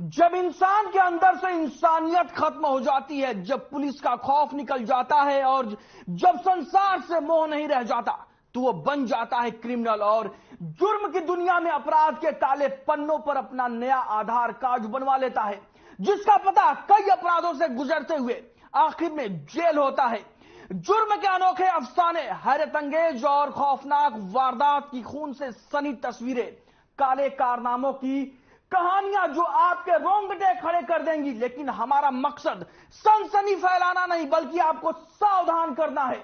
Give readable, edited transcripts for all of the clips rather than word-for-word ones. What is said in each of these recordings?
जब इंसान के अंदर से इंसानियत खत्म हो जाती है, जब पुलिस का खौफ निकल जाता है और जब संसार से मोह नहीं रह जाता, तो वो बन जाता है क्रिमिनल और जुर्म की दुनिया में अपराध के काले पन्नों पर अपना नया आधार कार्ड बनवा लेता है, जिसका पता कई अपराधों से गुजरते हुए आखिर में जेल होता है। जुर्म के अनोखे अफसाने, हैरतअंगेज और खौफनाक वारदात की खून से सनी तस्वीरें, काले कारनामों की कहानियां जो आपके रोंगटे खड़े कर देंगी। लेकिन हमारा मकसद सनसनी फैलाना नहीं, बल्कि आपको सावधान करना है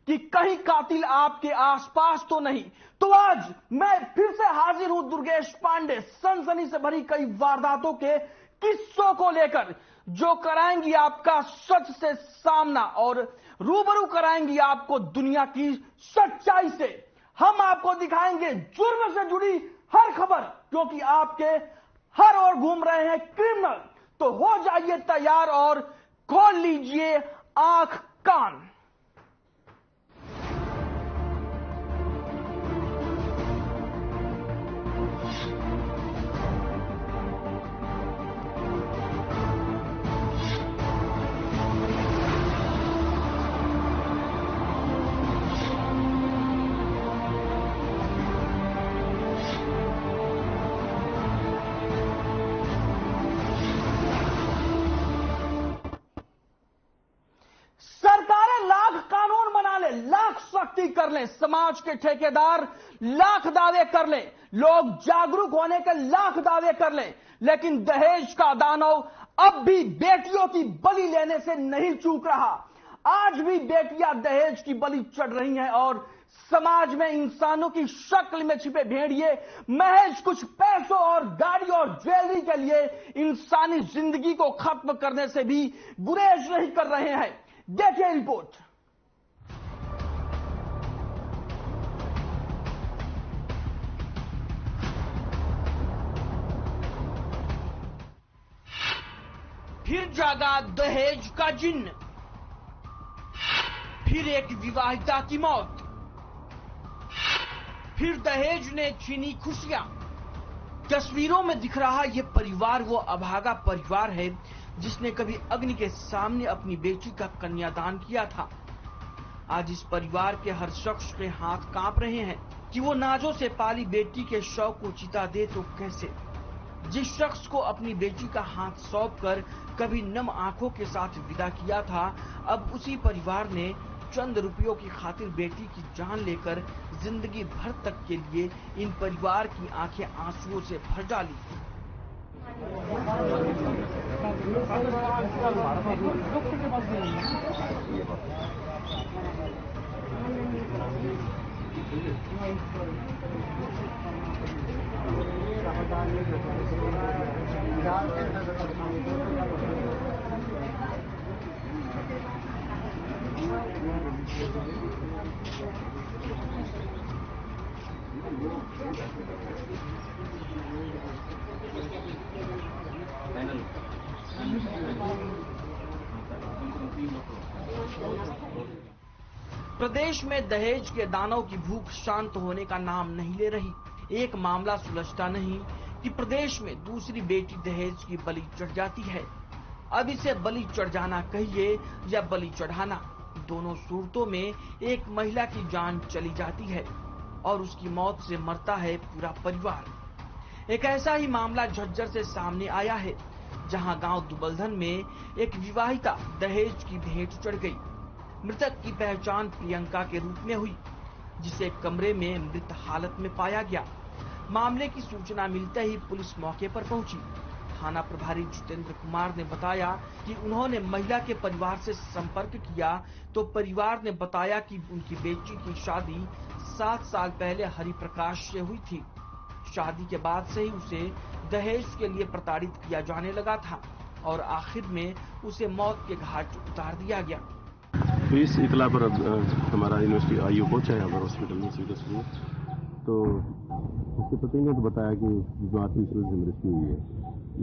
कि कहीं कातिल आपके आसपास तो नहीं। तो आज मैं फिर से हाजिर हूं दुर्गेश पांडे, सनसनी से भरी कई वारदातों के किस्सों को लेकर, जो कराएंगी आपका सच से सामना और रूबरू कराएंगी आपको दुनिया की सच्चाई से। हम आपको दिखाएंगे जुर्म से जुड़ी हर खबर, क्योंकि आपके हर ओर घूम रहे हैं क्रिमिनल। तो हो जाइए तैयार और खोल लीजिए आंख कान। लाख सख्ती कर लें, समाज के ठेकेदार लाख दावे कर लें, लोग जागरूक होने के लाख दावे कर लें, लेकिन दहेज का दानव अब भी बेटियों की बलि लेने से नहीं चूक रहा। आज भी बेटियां दहेज की बलि चढ़ रही हैं और समाज में इंसानों की शक्ल में छिपे भेड़िए महज कुछ पैसों और गाड़ी और ज्वेलरी के लिए इंसानी जिंदगी को खत्म करने से भी गुरेज नहीं कर रहे हैं। देखिए रिपोर्ट। फिर जागा दहेज का जिन्न, फिर एक विवाहिता की मौत, फिर दहेज ने छीनी खुशियां। तस्वीरों में दिख रहा यह परिवार वो अभागा परिवार है जिसने कभी अग्नि के सामने अपनी बेटी का कन्यादान किया था। आज इस परिवार के हर शख्स के हाथ कांप रहे हैं कि वो नाजों से पाली बेटी के शव को चिता दे तो कैसे। जिस शख्स को अपनी बेटी का हाथ सौंपकर कभी नम आंखों के साथ विदा किया था, अब उसी परिवार ने चंद रुपयों की खातिर बेटी की जान लेकर जिंदगी भर तक के लिए इन परिवार की आंखें आंसुओं से भर डाली। प्रदेश में दहेज के दानव की भूख शांत होने का नाम नहीं ले रही। एक मामला सुलझता नहीं कि प्रदेश में दूसरी बेटी दहेज की बलि चढ़ जाती है। अब इसे बलि चढ़ जाना कहिए या बलि चढ़ाना, दोनों सूरतों में एक महिला की जान चली जाती है और उसकी मौत से मरता है पूरा परिवार। एक ऐसा ही मामला झज्जर से सामने आया है, जहां गांव दुबलधन में एक विवाहिता दहेज की भेंट चढ़ गई। मृतक की पहचान प्रियंका के रूप में हुई, जिसे कमरे में मृत हालत में पाया गया। मामले की सूचना मिलते ही पुलिस मौके पर पहुंची। थाना प्रभारी जितेंद्र कुमार ने बताया कि उन्होंने महिला के परिवार से संपर्क किया तो परिवार ने बताया कि उनकी बेटी की शादी 7 साल पहले हरिप्रकाश से हुई थी। शादी के बाद से ही उसे दहेज के लिए प्रताड़ित किया जाने लगा था और आखिर में उसे मौत के घाट उतार दिया गया। तो इस इतला पर हमारा यूनिवर्सिटी आईओ पहुंचा है हमारे हॉस्पिटल में सीरियसली, तो उसके पति ने तो बताया कि जुआती शुरू से मृत्यु हुई है,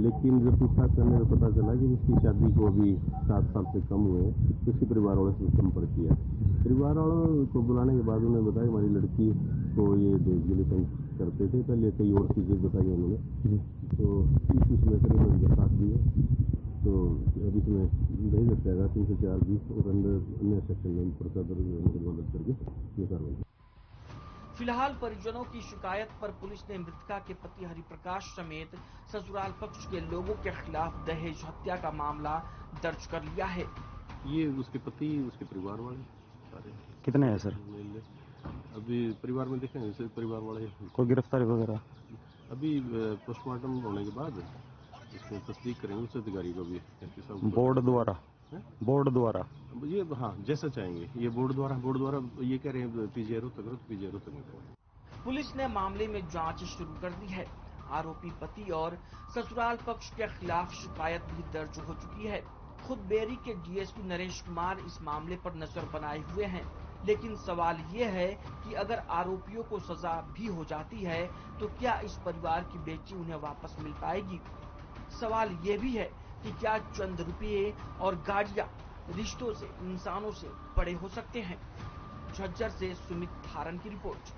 लेकिन जब पूछताछ करने में पता चला कि उसकी शादी को अभी 7 साल से कम हुए, तो उसके परिवार वालों से संपर्क किया। परिवार वालों को बुलाने के बाद उन्होंने बताया हमारी लड़की को ये दहेज तंग करते थे, पहले कई और चीजें बताई उन्होंने। तो इसमें करीबन अब इसमें भेज सकता है 304(20) और अन्य सेक्शन में प्रसाद मदद करके ये कार्रवाई। फिलहाल परिजनों की शिकायत पर पुलिस ने मृतका के पति हरिप्रकाश समेत ससुराल पक्ष के लोगों के खिलाफ दहेज हत्या का मामला दर्ज कर लिया है। ये उसके पति, उसके परिवार वाले सारे। कितने हैं सर? अभी परिवार में देखें जैसे परिवार वाले। कोई गिरफ्तारी वगैरह? अभी पोस्टमार्टम होने के बाद इसमें तस्दीक करेंगे उस अधिकारी को भी। बोर्ड द्वारा? बोर्ड द्वारा ये हाँ जैसा चाहेंगे। ये बोर्ड द्वारा ये कह रहे हैं पीजीआई रोहतक। पुलिस ने मामले में जांच शुरू कर दी है। आरोपी पति और ससुराल पक्ष के खिलाफ शिकायत भी दर्ज हो चुकी है। खुद बेरी के डीएसपी नरेश कुमार इस मामले पर नजर बनाए हुए हैं, लेकिन सवाल ये है कि अगर आरोपियों को सजा भी हो जाती है तो क्या इस परिवार की बेटी उन्हें वापस मिल पाएगी? सवाल ये भी है कि क्या चंद रुपये और गाड़ियां रिश्तों से, इंसानों से बड़े हो सकते हैं? झज्जर से सुमित थारन की रिपोर्ट।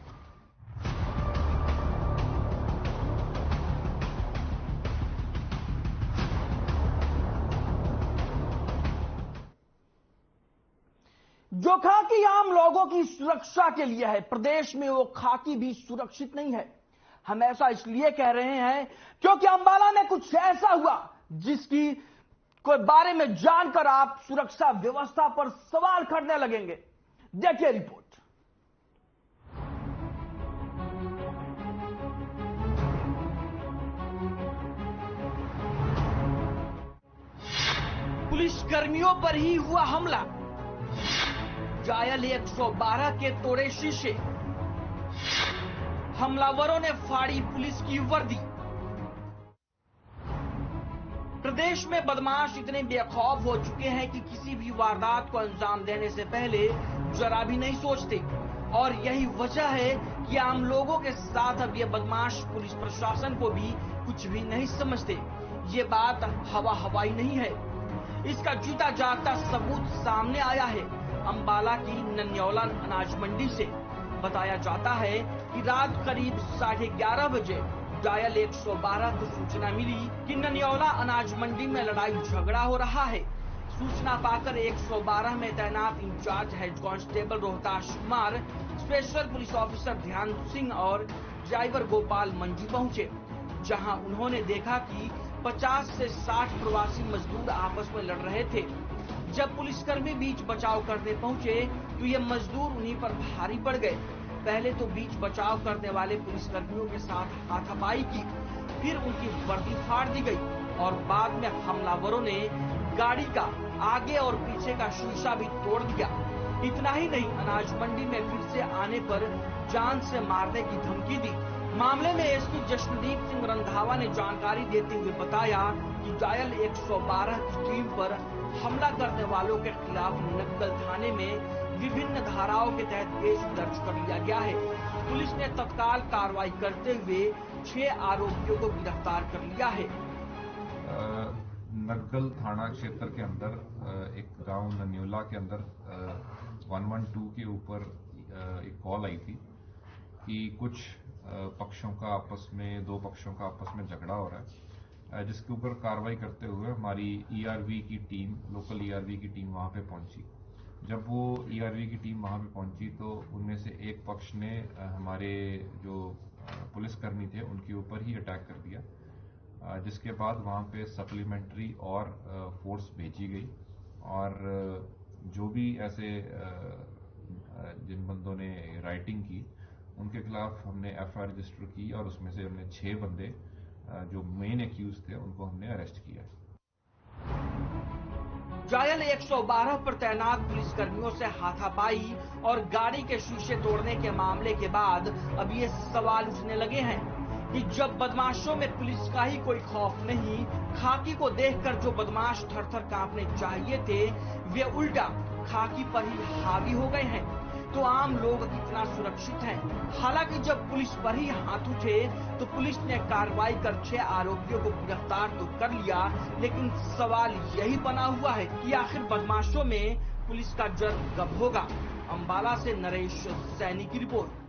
जो खाकी आम लोगों की सुरक्षा के लिए है, प्रदेश में वो खाकी भी सुरक्षित नहीं है। हम ऐसा इसलिए कह रहे हैं क्योंकि अंबाला में कुछ ऐसा हुआ जिसकी कोई बारे में जानकर आप सुरक्षा व्यवस्था पर सवाल करने लगेंगे। देखिए रिपोर्ट। पुलिस कर्मियों पर ही हुआ हमला। जायल 112 के तोड़े शीशे। हमलावरों ने फाड़ी पुलिस की वर्दी। प्रदेश में बदमाश इतने बेखौफ हो चुके हैं कि किसी भी वारदात को अंजाम देने से पहले जरा भी नहीं सोचते, और यही वजह है कि आम लोगों के साथ अब ये बदमाश पुलिस प्रशासन को भी कुछ भी नहीं समझते। ये बात हवाई नहीं है, इसका जीता जागता सबूत सामने आया है। अंबाला की नन्यौला अनाज मंडी से बताया जाता है कि रात करीब 11:30 बजे डायल 112 को सूचना मिली कि नन्यौला अनाज मंडी में लड़ाई झगड़ा हो रहा है। सूचना पाकर 112 में तैनात incharge head constable Rohtash Kumar, special police officer Dhyan Singh और ड्राइवर गोपाल मंजी पहुंचे, जहां उन्होंने देखा कि 50 से 60 प्रवासी मजदूर आपस में लड़ रहे थे। जब पुलिसकर्मी बीच बचाव करने पहुंचे तो ये मजदूर उन्हीं पर भारी पड़ गए। पहले तो बीच बचाव करने वाले पुलिसकर्मियों के साथ हाथापाई की, फिर उनकी वर्दी फाड़ दी गई और बाद में हमलावरों ने गाड़ी का आगे और पीछे का शीशा भी तोड़ दिया। इतना ही नहीं, अनाज मंडी में फिर से आने पर जान से मारने की धमकी दी। मामले में एसपी जशनदीप सिंह रंधावा ने जानकारी देते हुए बताया कि डायल 112 की टीम पर हमला करने वालों के खिलाफ नक्कल थाने में विभिन्न धाराओं के तहत केस दर्ज कर लिया गया है। पुलिस ने तत्काल कार्रवाई करते हुए 6 आरोपियों को गिरफ्तार कर लिया है। नक्कल थाना क्षेत्र के अंदर एक गांव नन्यौला के अंदर 112 के ऊपर एक कॉल आई थी कि कुछ पक्षों का आपस में, 2 पक्षों का आपस में झगड़ा हो रहा है, जिसके ऊपर कार्रवाई करते हुए हमारी ईआरवी की टीम, लोकल ईआरवी की टीम वहां पे पहुंची। जब वो ईआरवी की टीम वहां पे पहुंची तो उनमें से एक पक्ष ने हमारे जो पुलिसकर्मी थे उनके ऊपर ही अटैक कर दिया, जिसके बाद वहां पे सप्लीमेंट्री और फोर्स भेजी गई और जो भी ऐसे जिन बंदों ने राइटिंग की उनके खिलाफ हमने एफआईआर रजिस्टर की और उसमें से हमने 6 बंदे जो मेन एक्यूज थे उनको हमने अरेस्ट किया। डायल 112 पर तैनात पुलिसकर्मियों से हाथापाई और गाड़ी के शीशे तोड़ने के मामले के बाद अब ये सवाल उठने लगे हैं कि जब बदमाशों में पुलिस का ही कोई खौफ नहीं, खाकी को देखकर जो बदमाश थर-थर कांपने चाहिए थे वे उल्टा खाकी पर ही हावी हो गए हैं, तो आम लोग कितना सुरक्षित हैं? हालांकि जब पुलिस पर ही हाथ उठे तो पुलिस ने कार्रवाई कर 6 आरोपियों को गिरफ्तार तो कर लिया, लेकिन सवाल यही बना हुआ है कि आखिर बदमाशों में पुलिस का जर कब होगा? अंबाला से नरेश सैनी की रिपोर्ट।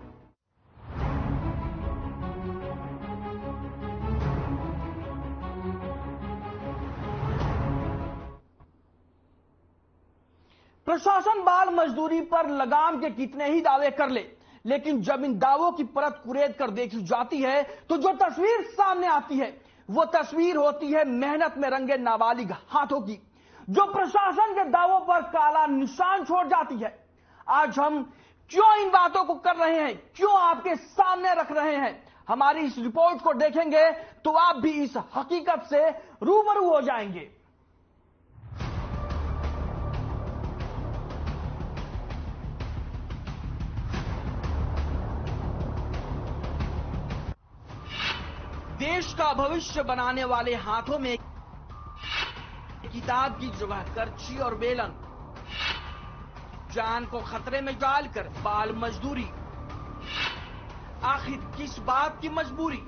प्रशासन बाल मजदूरी पर लगाम के कितने ही दावे कर ले, लेकिन जब इन दावों की परत कुरेद कर देखी जाती है तो जो तस्वीर सामने आती है वो तस्वीर होती है मेहनत में रंगे नाबालिग हाथों की, जो प्रशासन के दावों पर काला निशान छोड़ जाती है। आज हम क्यों इन बातों को कर रहे हैं, क्यों आपके सामने रख रहे हैं, हमारी इस रिपोर्ट को देखेंगे तो आप भी इस हकीकत से रूबरू हो जाएंगे। देश का भविष्य बनाने वाले हाथों में किताब की जगह करची और बेलन, जान को खतरे में डालकर बाल मजदूरी, आखिर किस बात की मजबूरी।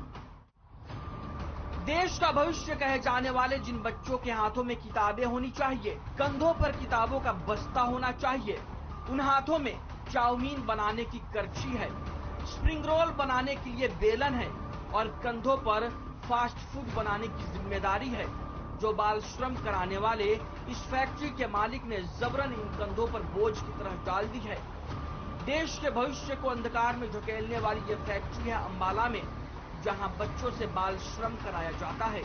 देश का भविष्य कहे जाने वाले जिन बच्चों के हाथों में किताबें होनी चाहिए, कंधों पर किताबों का बस्ता होना चाहिए, उन हाथों में चाउमीन बनाने की करची है, स्प्रिंग रोल बनाने के लिए बेलन है और कंधों पर फास्ट फूड बनाने की जिम्मेदारी है। जो बाल श्रम कराने वाले इस फैक्ट्री के मालिक ने जबरन इन कंधों पर बोझ की तरह डाल दी है। देश के भविष्य को अंधकार में झकेलने वाली ये फैक्ट्री है अंबाला में, जहां बच्चों से बाल श्रम कराया जाता है।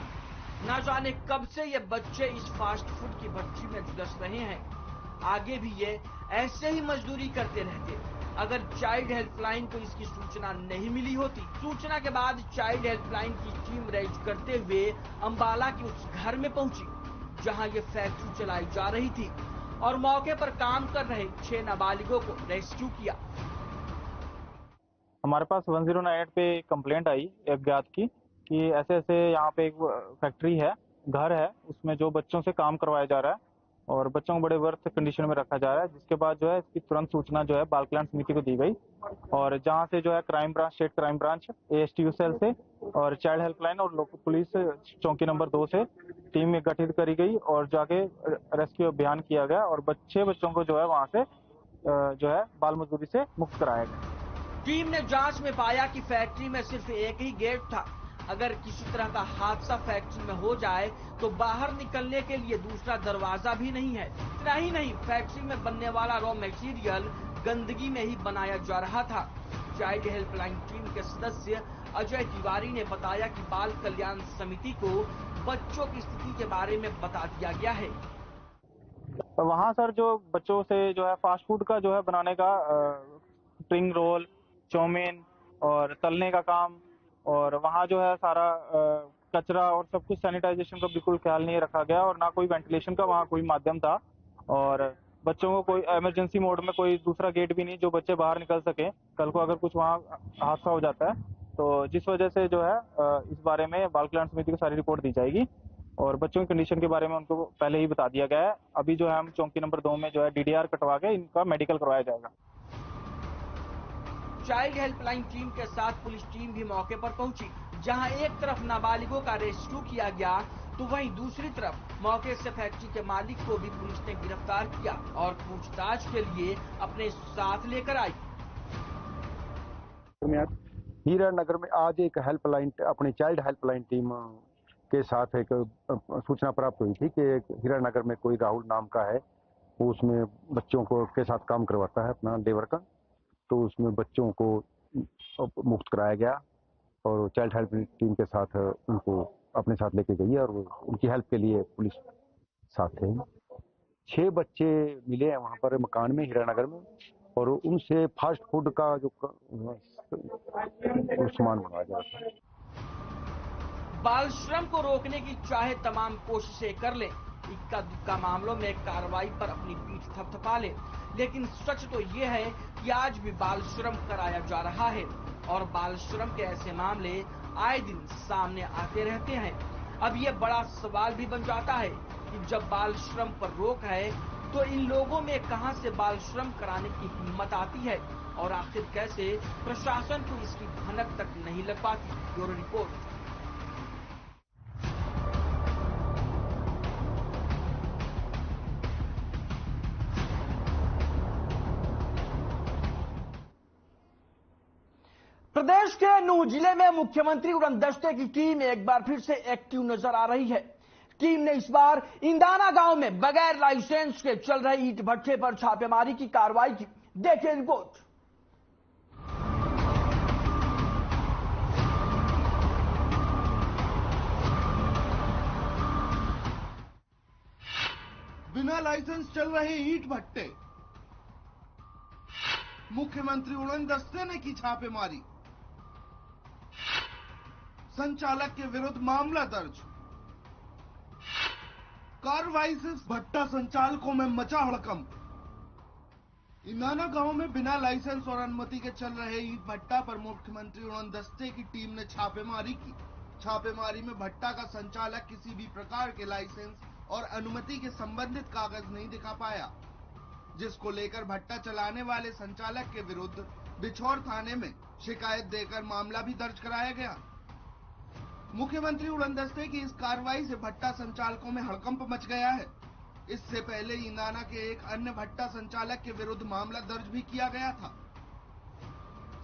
न जाने कब से ये बच्चे इस फास्ट फूड की भट्टी में झुलस रहे हैं, आगे भी ये ऐसे ही मजदूरी करते रहते। अगर चाइल्ड हेल्पलाइन को इसकी सूचना नहीं मिली होती, सूचना के बाद चाइल्ड हेल्पलाइन की टीम रेड करते हुए अंबाला के उस घर में पहुंची जहां ये फैक्ट्री चलाई जा रही थी और मौके पर काम कर रहे 6 नाबालिगों को रेस्क्यू किया। हमारे पास 1098 पे कंप्लेंट आई एक अज्ञात की कि ऐसे ऐसे यहाँ पे एक फैक्ट्री है, घर है, उसमें जो बच्चों से काम करवाया जा रहा है और बच्चों को बड़े वर्थ कंडीशन में रखा जा रहा है। जिसके बाद जो है इसकी तुरंत सूचना जो है बाल कल्याण समिति को दी गई और जहां से जो है crime branch, state crime branch, ASTU cell से और चाइल्ड हेल्पलाइन और लोकल पुलिस चौकी नंबर 2 से टीम गठित करी गई और जाके रेस्क्यू अभियान किया गया और 6 बच्चों को जो है वहां से जो है बाल मजदूरी से मुक्त कराया गया। टीम ने जांच में पाया कि फैक्ट्री में सिर्फ एक ही गेट था। अगर किसी तरह का हादसा फैक्ट्री में हो जाए तो बाहर निकलने के लिए दूसरा दरवाजा भी नहीं है। इतना ही नहीं, फैक्ट्री में बनने वाला रॉ मटेरियल गंदगी में ही बनाया जा रहा था। चाइल्ड हेल्पलाइन टीम के सदस्य अजय तिवारी ने बताया कि बाल कल्याण समिति को बच्चों की स्थिति के बारे में बता दिया गया है। वहाँ सर जो बच्चों से जो है फास्ट फूड का जो है बनाने का स्प्रिंग रोल, चाउमीन और तलने का काम, और वहाँ जो है सारा कचरा और सब कुछ सैनिटाइजेशन का बिल्कुल ख्याल नहीं रखा गया और ना कोई वेंटिलेशन का वहाँ कोई माध्यम था और बच्चों को कोई इमरजेंसी मोड में कोई दूसरा गेट भी नहीं जो बच्चे बाहर निकल सके कल को अगर कुछ वहाँ हादसा हो जाता है। तो जिस वजह से जो है इस बारे में बाल कल्याण समिति को सारी रिपोर्ट दी जाएगी और बच्चों की कंडीशन के बारे में उनको पहले ही बता दिया गया है। अभी जो है हम चौकी नंबर 2 में जो है DDR कटवा के इनका मेडिकल करवाया जाएगा। चाइल्ड हेल्पलाइन टीम के साथ पुलिस टीम भी मौके पर पहुंची, जहां एक तरफ नाबालिगों का रेस्क्यू किया गया तो वहीं दूसरी तरफ मौके से फैक्ट्री के मालिक को भी पुलिस ने गिरफ्तार किया और पूछताछ के लिए अपने साथ लेकर आई। हीरानगर में आज एक हेल्पलाइन, अपनी चाइल्ड हेल्पलाइन टीम के साथ एक सूचना प्राप्त हुई थी कि हीरानगर में कोई राहुल नाम का है, वो उसमें बच्चों को के साथ काम करवाता है अपना लेबर का। तो उसमें बच्चों को मुक्त कराया गया और चाइल्ड हेल्प टीम के साथ उनको अपने साथ लेके गई और उनकी हेल्प के लिए पुलिस साथ थे। 6 बच्चे मिले हैं वहाँ पर मकान में हीरानगर में और उनसे फास्ट फूड का जो सामान मंगाया जा रहा था। बाल श्रम को रोकने की चाहे तमाम कोशिशें कर ले, इक्का दुक्का मामलों में कार्रवाई पर अपनी पीठ थपथपा ले, लेकिन सच तो ये है कि आज भी बाल श्रम कराया जा रहा है और बाल श्रम के ऐसे मामले आए दिन सामने आते रहते हैं। अब ये बड़ा सवाल भी बन जाता है कि जब बाल श्रम पर रोक है तो इन लोगों में कहां से बाल श्रम कराने की हिम्मत आती है और आखिर कैसे प्रशासन को इसकी भनक तक नहीं लग पाती। Bureau report. प्रदेश के नूह जिले में मुख्यमंत्री उड़न दस्ते की टीम एक बार फिर से एक्टिव नजर आ रही है। टीम ने इस बार इंदाना गांव में बगैर लाइसेंस के चल रहे ईंट भट्ठे पर छापेमारी की कार्रवाई की। देखिए रिपोर्ट। बिना लाइसेंस चल रहे ईंट भट्टे, मुख्यमंत्री उड़न दस्ते ने की छापेमारी, संचालक के विरुद्ध मामला दर्ज, कार्रवाई से भट्टा संचालकों में मचा हड़कंप। इंदाना गांव में बिना लाइसेंस और अनुमति के चल रहे ईंट भट्टा पर मुख्यमंत्री उड़न दस्ते की टीम ने छापेमारी की। छापेमारी में भट्टा का संचालक किसी भी प्रकार के लाइसेंस और अनुमति के संबंधित कागज नहीं दिखा पाया, जिसको लेकर भट्टा चलाने वाले संचालक के विरुद्ध बिछौर थाने में शिकायत देकर मामला भी दर्ज कराया गया। मुख्यमंत्री उड़न दस्ते की इस कार्रवाई से भट्टा संचालकों में हड़कंप मच गया है। इससे पहले इंदाना के एक अन्य भट्टा संचालक के विरुद्ध मामला दर्ज भी किया गया था।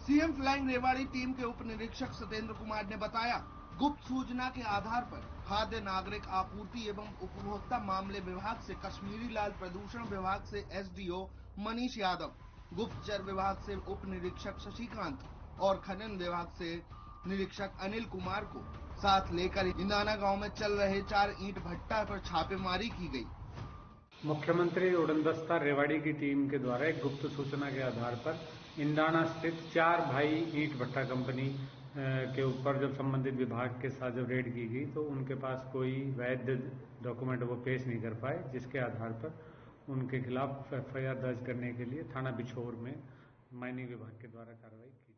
सीएम फ्लाइंग रेवाड़ी टीम के उप निरीक्षक सत्येंद्र कुमार ने बताया, गुप्त सूचना के आधार पर खाद्य नागरिक आपूर्ति एवं उपभोक्ता मामले विभाग से कश्मीरी लाल, प्रदूषण विभाग से एसडीओ मनीष यादव, गुप्तचर विभाग से उप निरीक्षक शशिकांत और खनन विभाग से निरीक्षक अनिल कुमार को साथ लेकर इंदाना गांव में चल रहे 4 ईंट भट्टा पर छापेमारी की गई। मुख्यमंत्री उड़न दस्ता रेवाड़ी की टीम के द्वारा एक गुप्त सूचना के आधार पर इंदाना स्थित 4 भाई ईंट भट्टा कंपनी के ऊपर जब संबंधित विभाग के साथ जब रेड की गई तो उनके पास कोई वैध डॉक्यूमेंट वो पेश नहीं कर पाए, जिसके आधार पर उनके खिलाफ एफआईआर दर्ज करने के लिए थाना बिछौर में माइनिंग विभाग के द्वारा कार्रवाई की गई।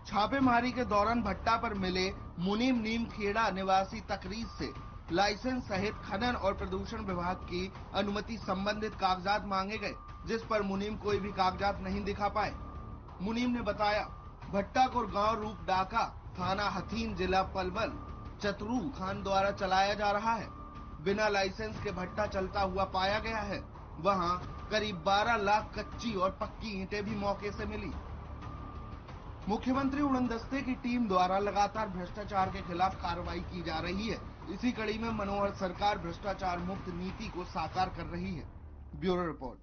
छापेमारी के दौरान भट्टा पर मिले मुनीम नीम खेड़ा निवासी तकरीज से लाइसेंस सहित खनन और प्रदूषण विभाग की अनुमति संबंधित कागजात मांगे गए, जिस पर मुनीम कोई भी कागजात नहीं दिखा पाए। मुनीम ने बताया, भट्टा को गांव रूप डाका, थाना हथीन, जिला पलवल, चतरू खान द्वारा चलाया जा रहा है। बिना लाइसेंस के भट्टा चलता हुआ पाया गया है। वहां करीब 12 लाख कच्ची और पक्की ईंटें भी मौके से मिली। मुख्यमंत्री उड़न दस्ते की टीम द्वारा लगातार भ्रष्टाचार के खिलाफ कार्रवाई की जा रही है। इसी कड़ी में मनोहर सरकार भ्रष्टाचार मुक्त नीति को साकार कर रही है। Bureau report.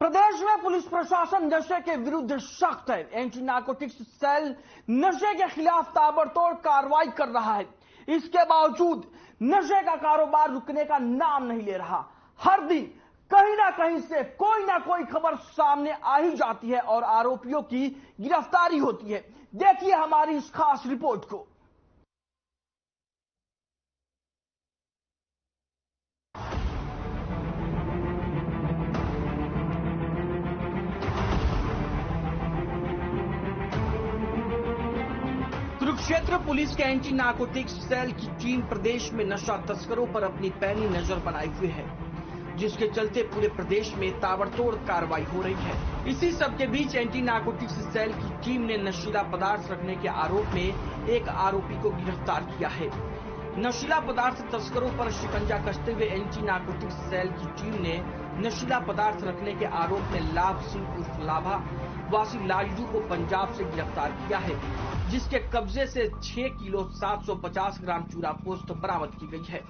प्रदेश में पुलिस प्रशासन नशे के विरुद्ध सख्त है। एंटी नारकोटिक्स सेल नशे के खिलाफ ताबड़तोड़ कार्रवाई कर रहा है। इसके बावजूद नशे का कारोबार रुकने का नाम नहीं ले रहा। हर दिन कहीं ना कहीं से कोई ना कोई खबर सामने आ ही जाती है और आरोपियों की गिरफ्तारी होती है। देखिए हमारी इस खास रिपोर्ट को। कुरुक्षेत्र पुलिस के एंटी नारकोटिक्स सेल की टीम प्रदेश में नशा तस्करों पर अपनी पैनी नजर बनाए हुए है, जिसके चलते पूरे प्रदेश में ताबड़तोड़ कार्रवाई हो रही है। इसी सब के बीच एंटी नारकोटिक्स सेल की टीम ने नशीला पदार्थ रखने के आरोप में एक आरोपी को गिरफ्तार किया है। नशीला पदार्थ तस्करों पर शिकंजा कसते हुए एंटी नारकोटिक्स सेल की टीम ने नशीला पदार्थ रखने के आरोप में लाभ सिंह उर्फ लाभा वासी लाजू को पंजाब से गिरफ्तार किया है, जिसके कब्जे से 6 किलो 750 ग्राम चूरा पोस्त बरामद की गई है।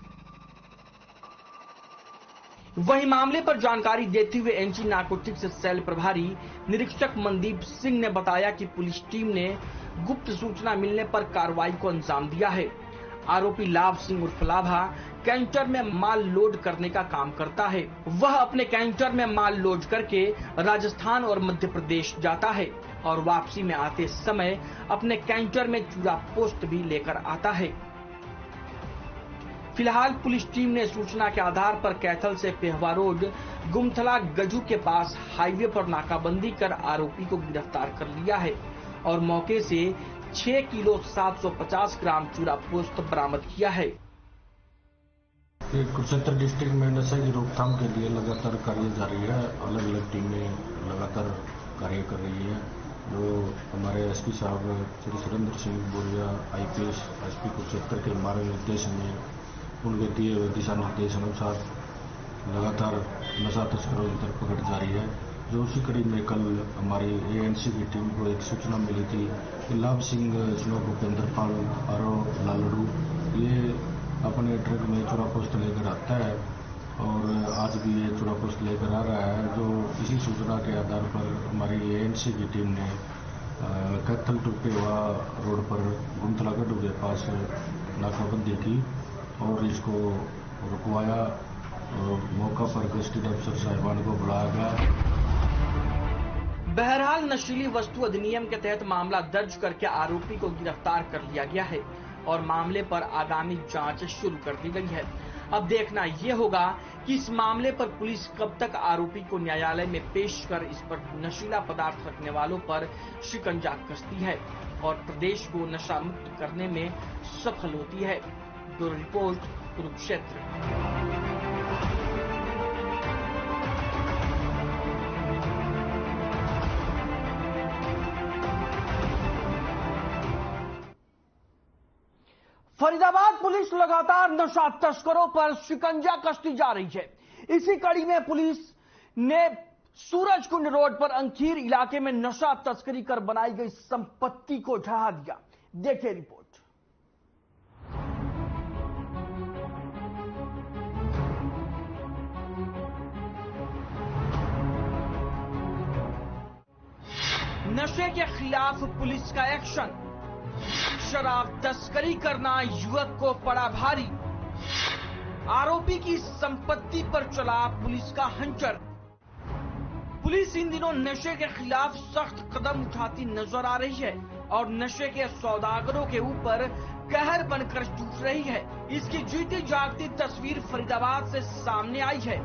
वहीं मामले पर जानकारी देते हुए एंटी नारकोटिक्स सेल प्रभारी निरीक्षक मनदीप सिंह ने बताया कि पुलिस टीम ने गुप्त सूचना मिलने पर कार्रवाई को अंजाम दिया है। आरोपी लाभ सिंह उर्फ लाभा कैंटर में माल लोड करने का काम करता है। वह अपने कैंटर में माल लोड करके राजस्थान और मध्य प्रदेश जाता है और वापसी में आते समय अपने कैंटर में चूरा पोस्त भी लेकर आता है। फिलहाल पुलिस टीम ने सूचना के आधार पर कैथल से पेहवा रोड गुमथला गजू के पास हाईवे पर नाकाबंदी कर आरोपी को गिरफ्तार कर लिया है और मौके से 6 किलो 750 ग्राम चूरा पोस्त बरामद किया है। कुरुक्षेत्र डिस्ट्रिक्ट में नशे की रोकथाम के लिए लगातार कार्य जारी है। अलग अलग टीमें लगातार कार्य कर रही है। जो हमारे एसपी साहब श्री सुरेंद्र सिंह बोरिया आईपीएस एसपी कुरुक्षेत्र के मार्गनिर्देश में उनके दिए हुए दिशा निर्देश अनुसार लगातार नशा तस्करों की धरपकड़ जारी है। जो उसी कड़ी में कल हमारी एएनसी की टीम को एक सूचना मिली थी कि लाभ सिंह स्नो भूपेंद्र पाल आरो लालड़ू ये अपने ट्रक में चूड़ा पोस्ट लेकर आता है और आज भी ये चूड़ा पोस्ट लेकर आ रहा है। जो इसी सूचना के आधार पर हमारी एएनसी की टीम ने कैथल टू पेवा रोड पर गुमतला गड्ढू के पास नाकाबंदी की और इसको रुकवाया और मौका पर गश्ती अफसर साहिबान को बुलाया गया। बहरहाल नशीली वस्तु अधिनियम के तहत मामला दर्ज करके आरोपी को गिरफ्तार कर लिया गया है और मामले पर आगामी जांच शुरू कर दी गई है। अब देखना यह होगा कि इस मामले पर पुलिस कब तक आरोपी को न्यायालय में पेश कर इस पर नशीला पदार्थ रखने वालों पर शिकंजा कसती है और प्रदेश को नशा मुक्त करने में सफल होती है। Bureau report, Kurukshetra. Faridabad police लगातार नशा तस्करों पर शिकंजा कसती जा रही है। इसी कड़ी में पुलिस ने सूरजकुंड रोड पर अंखीर इलाके में नशा तस्करी कर बनाई गई संपत्ति को ढहा दिया। देखिए रिपोर्ट। नशे के खिलाफ पुलिस का एक्शन। शराब तस्करी करना युवक को पड़ा भारी। आरोपी की संपत्ति पर चला पुलिस का हंचर। पुलिस इन दिनों नशे के खिलाफ सख्त कदम उठाती नजर आ रही है और नशे के सौदागरों के ऊपर कहर बनकर टूट रही है। इसकी जीती जागती तस्वीर फरीदाबाद से सामने आई है।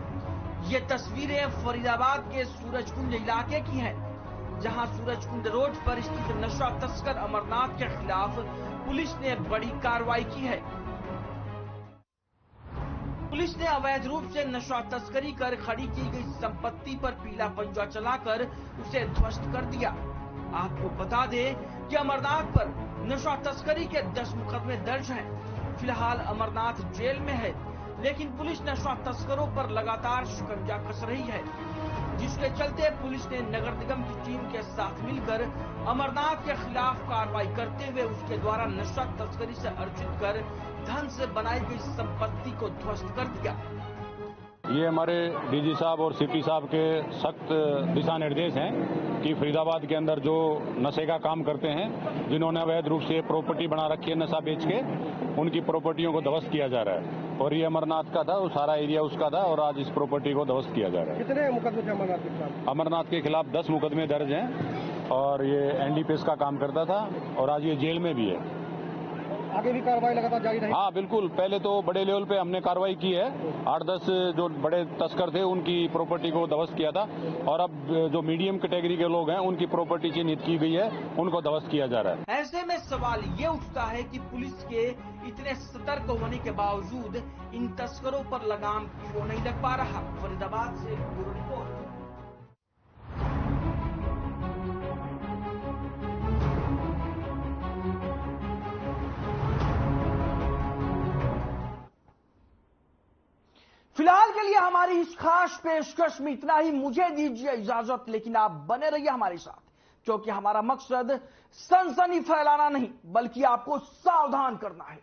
ये तस्वीरें फरीदाबाद के सूरजकुंड इलाके की हैं, जहां सूरजकुंड रोड पर स्थित नशा तस्कर अमरनाथ के खिलाफ पुलिस ने बड़ी कार्रवाई की है। पुलिस ने अवैध रूप से नशा तस्करी कर खड़ी की गई संपत्ति पर पीला पंजा चलाकर उसे ध्वस्त कर दिया। आपको बता दें कि अमरनाथ पर नशा तस्करी के 10 मुकदमे दर्ज हैं। फिलहाल अमरनाथ जेल में है, लेकिन पुलिस नशा तस्करों पर लगातार शिकंजा कस रही है, जिसके चलते पुलिस ने नगर निगम की टीम के साथ मिलकर अमरनाथ के खिलाफ कार्रवाई करते हुए उसके द्वारा नशा तस्करी से अर्जित कर धन से बनाई गई संपत्ति को ध्वस्त कर दिया। ये हमारे डीजी साहब और सीपी साहब के सख्त दिशा निर्देश हैं कि फरीदाबाद के अंदर जो नशे का काम करते हैं, जिन्होंने अवैध रूप से प्रॉपर्टी बना रखी है नशा बेच के, उनकी प्रॉपर्टियों को ध्वस्त किया जा रहा है। और ये अमरनाथ का था, वो सारा एरिया उसका था और आज इस प्रॉपर्टी को ध्वस्त किया जा रहा है। कितने मुकदमे थे अमरनाथ के खिलाफ? अमरनाथ के खिलाफ 10 मुकदमे दर्ज हैं और ये एनडीपीएस का काम करता था और आज ये जेल में भी है। आगे भी कार्रवाई लगातार जारी रहेगी? हाँ बिल्कुल, पहले तो बड़े लेवल पे हमने कार्रवाई की है। 8-10 जो बड़े तस्कर थे उनकी प्रॉपर्टी को ध्वस्त किया था और अब जो मीडियम कैटेगरी के लोग हैं उनकी प्रॉपर्टी चिन्हित की गई है, उनको ध्वस्त किया जा रहा है। ऐसे में सवाल ये उठता है कि पुलिस के इतने सतर्क होने के बावजूद इन तस्करों पर लगाम क्यों नहीं लग पा रहा। फरीदाबाद से ब्यूरो रिपोर्ट। फिलहाल के लिए हमारी इस खास पेशकश में इतना ही। मुझे दीजिए इजाजत, लेकिन आप बने रहिए हमारे साथ, क्योंकि हमारा मकसद सनसनी फैलाना नहीं बल्कि आपको सावधान करना है।